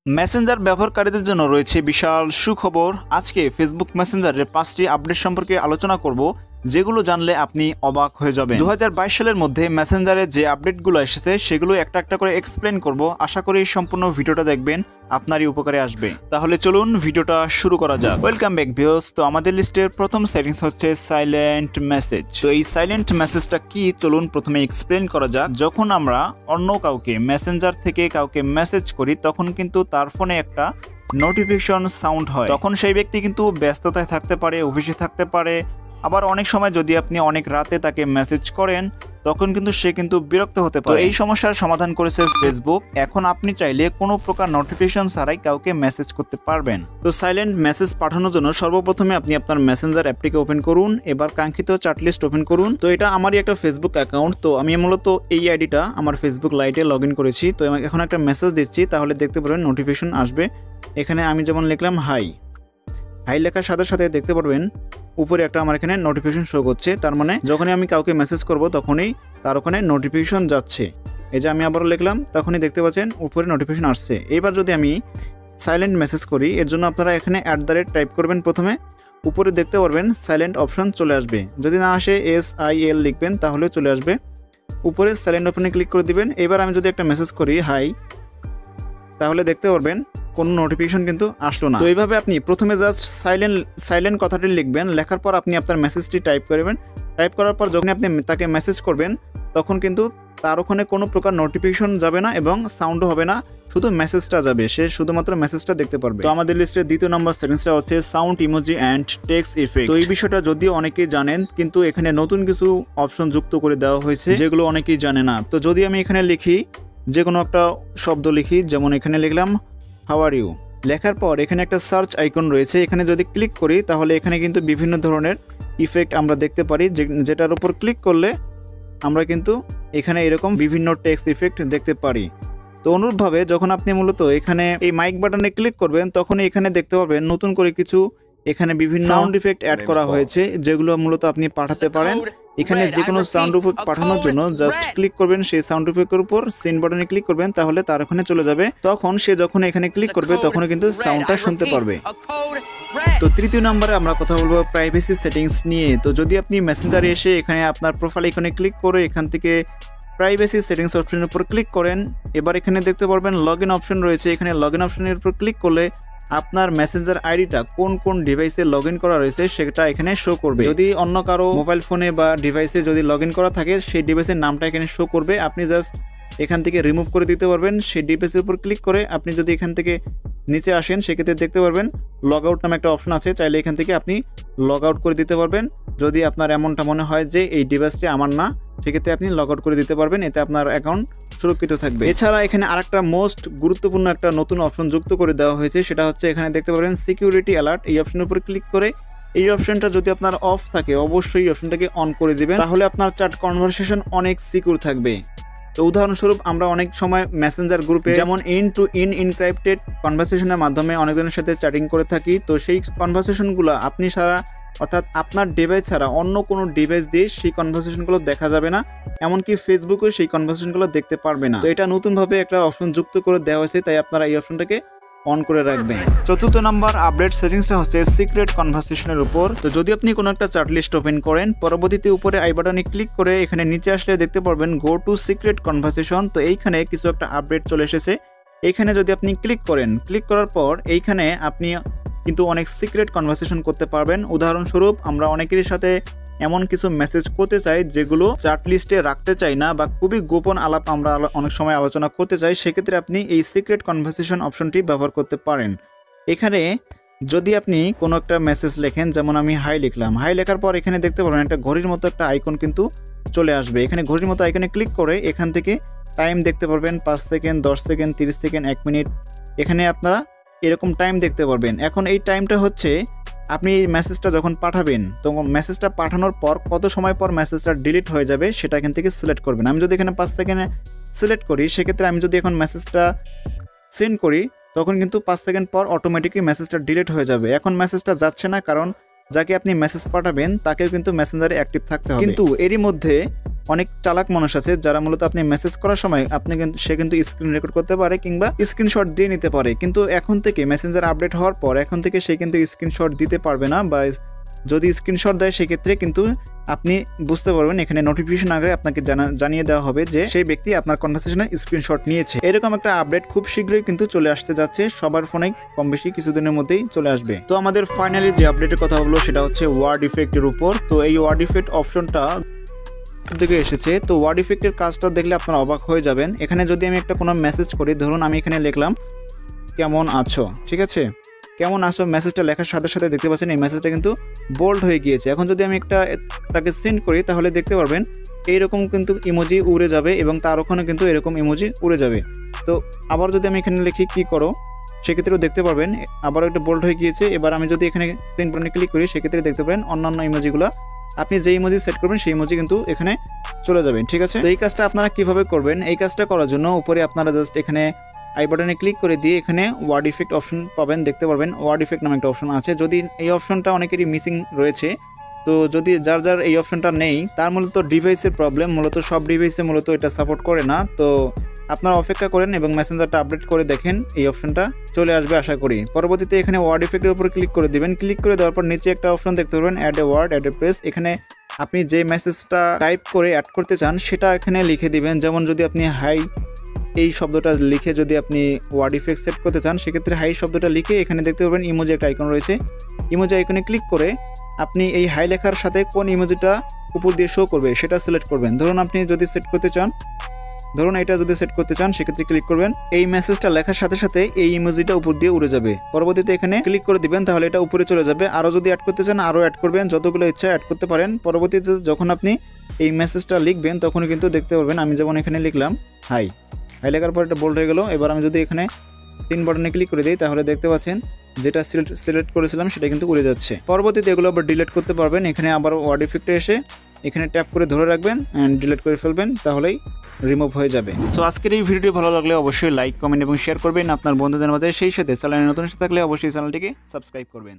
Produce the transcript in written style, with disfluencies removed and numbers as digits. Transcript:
Messenger ব্যবহারকারীদের জন্য রয়েছে বিশাল সুখবর। আজকে ফেসবুক মেসেঞ্জারের 5টি আপডেট সম্পর্কে আলোচনা করব, যেগুলো জানলে আপনি অবাক হয়ে যাবেন। 2022 সালের মধ্যে মেসেঞ্জারে যে আপডেটগুলো এসেছে সেগুলো একটা একটা করে এক্সপ্লেন করব। আশা করি সম্পূর্ণ ভিডিওটা দেখবেন, আপনারই উপকারে আসবে। তাহলে চলুন ভিডিওটা শুরু করা যাক। Welcome back viewers. তো আমাদের লিস্টের প্রথম সেটিংস হচ্ছে সাইলেন্ট মেসেজ। তো এই সাইলেন্ট মেসেজটা কি, চলুন প্রথমে এক্সপ্লেন করা যাক। যখন আমরা অন্য কাউকে মেসেঞ্জার থেকে কাউকে মেসেজ করি তখন কিন্তু তার ফোনে একটা নোটিফিকেশন সাউন্ড হয়। তখন সেই ব্যক্তি কিন্তু ব্যস্ততায় থাকতে পারে, অফিসে থাকতে পারে, আবার অনেক সময় যদি আপনি অনেক রাতে তাকে মেসেজ করেন তখন কিন্তু সে কিন্তু বিরক্ত হতে পারে। তো এই সমস্যার সমাধান করেছে ফেসবুক। এখন আপনি চাইলে কোনো প্রকার নোটিফিকেশন ছাড়াই কাউকে মেসেজ করতে পারবেন। তো সাইলেন্ট মেসেজ পাঠানোর জন্য সর্বপ্রথমে আপনি আপনার মেসেঞ্জার অ্যাপটিকে ওপেন করুন। এবার কাঙ্ক্ষিত চ্যাট লিস্ট ওপেন করুন। তো এটা আমারই একটা ফেসবুক অ্যাকাউন্ট। তো আমি মূলত এই আইডিটা আমার ফেসবুক লাইটে লগ ইন করেছি। তো এখন একটা মেসেজ দিচ্ছি, তাহলে দেখতে পারবেন নোটিফিকেশন আসবে। এখানে আমি যেমন লিখলাম হাই লেখার সাথে সাথে দেখতে পারবেন উপরে একটা আমার এখানে নোটিফিকেশন শো করছে। তার মানে যখনই আমি কাউকে মেসেজ করব তখনই তার ওখানে নোটিফিকেশন যাচ্ছে। এই যে আমি আবারও লিখলাম, তখনই দেখতে পাচ্ছেন উপরে নোটিফিকেশন আসছে। এবার যদি আমি সাইলেন্ট মেসেজ করি, এর জন্য আপনারা এখানে @ টাইপ করবেন। প্রথমে উপরে দেখতে পারবেন সাইলেন্ট অপশন চলে আসবে। যদি না আসে SIL লিখবেন, তাহলে চলে আসবে। উপরে সাইলেন্ট অপশনে ক্লিক করে দিবেন। এবার আমি যদি একটা মেসেজ করি হাই, তাহলে দেখতে পারবেন কোনো নোটিফিকেশন কিন্তু আসলো না। তো এইভাবে আপনি প্রথমে জাস্ট সাইলেন্ট কথাটি লিখবেন। লেখার পর আপনি আপনার মেসেজটি টাইপ করবেন। টাইপ করার পর যখন আপনি তাকে মেসেজ করবেন তখন কিন্তু তার ওখানে কোনো প্রকার নোটিফিকেশন যাবে না এবং সাউন্ডও হবে না, শুধু মেসেজটা যাবে। সে শুধুমাত্র মেসেজটা দেখতে পারবে। তো আমাদের লিস্টের দ্বিতীয় নম্বর সেটিংসটা হচ্ছে sound emoji and text effect. তো এই বিষয়টা যদিও অনেকেই জানেন, কিন্তু এখানে নতুন কিছু অপশন যুক্ত করে দেওয়া হয়েছে যেগুলো অনেকেই জানে না। তো যদি আমি এখানে লিখি, যে কোনো একটা শব্দ লিখি, যেমন এখানে লিখলাম হাউ আর ইউ, লেখার পর এখানে একটা সার্চ আইকন রয়েছে। এখানে যদি ক্লিক করি তাহলে এখানে কিন্তু বিভিন্ন ধরনের ইফেক্ট আমরা দেখতে পারি, যেটার উপর ক্লিক করলে আমরা কিন্তু এখানে এরকম বিভিন্ন টেক্সট ইফেক্ট দেখতে পারি। তো অনুরূপভাবে যখন আপনি মূলত এখানে এই মাইক বাটনে ক্লিক করবেন তখন এখানে দেখতে পাবেন নতুন করে কিছু এখানে বিভিন্ন সাউন্ড ইফেক্ট অ্যাড করা হয়েছে, যেগুলো মূলত আপনি পাঠাতে পারেন। এখানে যে কোনো সাউন্ড ইফেক্ট পাঠানোর জন্য জাস্ট ক্লিক করবেন সেই সাউন্ড ইফেক্টের উপর, সেন্ড বাটনে ক্লিক করবেন, তাহলে তার ওখানে চলে যাবে। তখন সে যখন এখানে ক্লিক করবে তখন কিন্তু সাউন্ডটা শুনতে পারবে। তো তৃতীয় নম্বরে আমরা কথা বলবো প্রাইভেসি সেটিংস নিয়ে। তো যদি আপনি মেসেঞ্জারে এসে এখানে আপনার প্রোফাইল আইকনে ক্লিক করে এখান থেকে প্রাইভেসি সেটিংস অপশনের উপর ক্লিক করেন, এবার এখানে দেখতে পারবেন লগ ইন অপশন রয়েছে। এখানে লগ ইন অপশনের উপর ক্লিক করলে আপনার মেসেঞ্জার আইডিটা কোন কোন ডিভাইসে লগ ইন করা রয়েছে সেটা এখানে শো করবে। যদি অন্য কারো মোবাইল ফোনে বা ডিভাইসে যদি লগ ইন করা থাকে সেই ডিভাইসের নামটা এখানে শো করবে। আপনি জাস্ট এখান থেকে রিমুভ করে দিতে পারবেন সেই ডিভাইসের উপর ক্লিক করে। আপনি যদি এখান থেকে নিচে আসেন সেক্ষেত্রে দেখতে পারবেন লগ আউট নামে একটা অপশন আছে, চাইলে এখান থেকে আপনি লগ আউট করে দিতে পারবেন। যদি আপনার এমনটা মনে হয় যে এই ডিভাইসটি আমার না, সেক্ষেত্রে আপনি লগ আউট করে দিতে পারবেন, এতে আপনার অ্যাকাউন্ট সুরক্ষিত থাকবে। এছাড়া এখানে আরেকটা মোস্ট গুরুত্বপূর্ণ একটা নতুন অপশন যুক্ত করে দেওয়া হয়েছে, সেটা হচ্ছে এখানে দেখতে পারবেন সিকিউরিটি অ্যালার্ট। এই অপশনের উপর ক্লিক করে এই অপশনটা যদি আপনার অফ থাকে অবশ্যই অপশনটাকে অন করে দিবেন, তাহলে আপনার চ্যাট কনভারসেশন অনেক সিকিউর থাকবে। তো উদাহরণস্বরূপ আমরা অনেক সময় মেসেঞ্জার গ্রুপে যেমন ইন টু ইন এনক্রিপ্টেড কনভারসেশনের মাধ্যমে অনেকজনের সাথে চ্যাটিং করে থাকি। তো সেই কনভারসেশনগুলো আপনি ছাড়া, অর্থাৎ আপনার ডিভাইস ছাড়া অন্য কোনো ডিভাইস দিয়ে সেই কনভারসেশনগুলো দেখা যাবে না, এমনকি ফেসবুকেও সেই কনভারসেশনগুলো দেখতে পারবে না। তো এটা নতুনভাবে একটা অপশন যুক্ত করে দেওয়া হয়েছে, তাই আপনারা এই অপশনটাকে অন করে রাখবেন। চতুর্থ নাম্বার আপডেট সেটিংসটা হচ্ছে সিক্রেট কনভারসেশনের উপর। তো যদি আপনি কোনো একটা চ্যাট লিস্ট ওপেন করেন, পরবর্তীতে উপরে আই বাটনে ক্লিক করে এখানে নিচে আসলে দেখতে পারবেন গো টু সিক্রেট কনভারসেশন। তো এইখানে কিছু একটা আপডেট চলে এসেছে। এইখানে যদি আপনি ক্লিক করেন, ক্লিক করার পর এইখানে আপনি কিন্তু অনেক সিক্রেট কনভারসেশন করতে পারবেন। উদাহরণস্বরূপ আমরা অনেকের সাথে এমন কিছু মেসেজ করতে চাই যেগুলো চ্যাট লিস্টে রাখতে চাই না, বা খুবই গোপন আলাপ আমরা অনেক সময় আলোচনা করতে চাই, সেক্ষেত্রে আপনি এই সিক্রেট কনভারসেশন অপশনটি ব্যবহার করতে পারেন। এখানে যদি আপনি কোনো একটা মেসেজ লেখেন, যেমন আমি হাই লিখলাম, হাই লেখার পর এখানে দেখতে পারবেন একটা ঘড়ির মতো একটা আইকন কিন্তু চলে আসবে। এখানে ঘড়ির মতো আইকনে ক্লিক করে এখান থেকে টাইম দেখতে পারবেন, 5 সেকেন্ড, 10 সেকেন্ড, 30 সেকেন্ড, 1 মিনিট, এখানে আপনারা এরকম টাইম দেখতে পারবেন। এখন এই টাইমটা হচ্ছে আপনি এই মেসেজটা যখন পাঠাবেন, তো মেসেজটা পাঠানোর পর কত সময় পর মেসেজটা ডিলিট হয়ে যাবে সেটা এখান থেকে সিলেক্ট করবেন। আমি যদি এখানে 5 সেকেন্ডে সিলেক্ট করি, সেক্ষেত্রে আমি যদি এখন মেসেজটা সেন্ড করি তখন কিন্তু 5 সেকেন্ড পর অটোমেটিকলি মেসেজটা ডিলিট হয়ে যাবে। এখন মেসেজটা যাচ্ছে না, কারণ যাকে আপনি মেসেজ পাঠাবেন তাকেও কিন্তু মেসেঞ্জারে অ্যাক্টিভ থাকতে হবে। কিন্তু এরই মধ্যে অনেক চালাক মানুষ আছে যারা মূলত আপনি মেসেজ করার সময় সে কিন্তু স্ক্রিন রেকর্ড করতে পারে কিংবা স্ক্রিনশট দিয়ে নিতে পারে, কিন্তু এখন থেকে মেসেঞ্জার আপডেট হওয়ার পর এখন থেকে সে কিন্তু স্ক্রিনশট দিতে পারবে না, বা যদি স্ক্রিনশট দেয় সেক্ষেত্রে কিন্তু আপনি বুঝতে পারবেন এখানে নোটিফিকেশন আগে আপনাকে জানিয়ে দেওয়া হবে যে সেই ব্যক্তি আপনার কনভারসেশনের স্ক্রিনশট নিয়েছে। এরকম একটা আপডেট খুব শীঘ্রই কিন্তু চলে আসতে যাচ্ছে, সবার ফোনে কম বেশি কিছুদিনের মধ্যেই চলে আসবে। তো আমাদের ফাইনালি যে আপডেটের কথা বলবো সেটা হচ্ছে ওয়ার্ড ইফেক্টের উপর। তো এই ওয়ার্ড ইফেক্ট অপশনটা দিকে এসেছে। তো ওয়ার্ড ইফেক্টের কাজটা দেখলে আপনারা অবাক হয়ে যাবেন। এখানে যদি আমি একটা কোনো মেসেজ করি, ধরুন আমি এখানে লিখলাম কেমন আছো, ঠিক আছে, কেমন আছো মেসেজটা লেখার সাথে সাথে দেখতে পাচ্ছেন এই মেসেজটা কিন্তু বোল্ড হয়ে গিয়েছে। এখন যদি আমি তাকে সেন্ড করি তাহলে দেখতে পারবেন এইরকম কিন্তু ইমোজি উড়ে যাবে এবং তার ওখানে কিন্তু এরকম ইমোজি উড়ে যাবে। তো আবার যদি আমি এখানে লিখি কি করো, সেক্ষেত্রেও দেখতে পারবেন আবারও একটা বোল্ড হয়ে গিয়েছে। এবার আমি যদি এখানে সেন্ড বাটনে ক্লিক করি সেক্ষেত্রে দেখতে পাবেন অন্যান্য ইমোজিগুলো আপনি যে ইমোজি সেট করবেন সেই ইমোজি কিন্তু এখানে চলে যাবেন, ঠিক আছে। তো এই কাজটা আপনারা কিভাবে করবেন, এই কাজটা করার জন্য উপরে আপনারা জাস্ট এখানে আই বাটনে ক্লিক করে দিয়ে এখানে ওয়ার্ড ইফেক্ট অপশন পাবেন, দেখতে পারবেন ওয়ার্ড ইফেক্ট নামে একটা অপশন আছে। যদি এই অপশনটা অনেকেরই মিসিং রয়েছে, তো যদি যার এই অপশনটা নেই তার মূলত ডিভাইসের প্রবলেম, মূলত সব ডিভাইসে মূলত এটা সাপোর্ট করে না। তো আপনারা অপেক্ষা করেন এবং মেসেঞ্জারটা আপডেট করে দেখেন, এই অপশনটা চলে আসবে আশা করি। পরবর্তীতে এখানে ওয়ার্ড ইফেক্টের উপর ক্লিক করে দিবেন। ক্লিক করে দেওয়ার পর নিচে একটা অপশন দেখতে পারবেন add a word add a press. এখানে আপনি যে মেসেজটা টাইপ করে অ্যাড করতে চান সেটা এখানে লিখে দিবেন। যেমন যদি আপনি হাই এই শব্দটা লিখে যদি আপনি ওয়ার্ড ইফেক্ট সেট করতে চান সেক্ষেত্রে হাই শব্দটা লিখে এখানে দেখতে পারবেন ইমোজি একটা আইকন রয়েছে, ইমোজি আইকনে ক্লিক করে আপনি এই হাই লেখার সাথে কোন ইমোজিটা উপর দিয়ে শো করবে সেটা সিলেক্ট করবেন। ধরুন আপনি যদি সেট করতে চান, ধরুন এটা যদি সেট করতে চান সেক্ষেত্রে ক্লিক করবেন, এই মেসেজটা লেখার সাথে সাথে এই ইমোজিটা উপর দিয়ে উড়ে যাবে। পরবর্তীতে এখানে ক্লিক করে দিবেন, তাহলে এটা উপরে চলে যাবে। আরও যদি অ্যাড করতে চান আরও অ্যাড করবেন, যতগুলো ইচ্ছা অ্যাড করতে পারেন। পরবর্তীতে যখন আপনি এই মেসেজটা লিখবেন তখন কিন্তু দেখতে পারবেন আমি যেমন এখানে লিখলাম হাই লেখার পর এটা বোল্ড হয়ে গেল। এবার আমি যদি এখানে 3 বাটনে ক্লিক করে দিই তাহলে দেখতে পাচ্ছেন যেটা সিলেক্ট করেছিলাম সেটা কিন্তু উড়ে যাচ্ছে। পরবর্তীতে এগুলো আবার ডিলিট করতে পারবেন। এখানে আবার ওয়ার্ড ইফেক্টে এসে এখানে ট্যাপ করে ধরে রাখবেন অ্যান্ড ডিলিট করে ফেলবেন, তাহলেই রিমুভ হয়ে যাবে। সো আজকের এই ভিডিওটি ভালো লাগলে অবশ্যই লাইক কমেন্ট এবং শেয়ার করবেন আপনার বন্ধুদের মধ্যে, সেই সাথে চ্যানেলে নতুন এসে থাকলে অবশ্যই চ্যানেলটিকে সাবস্ক্রাইব করবেন।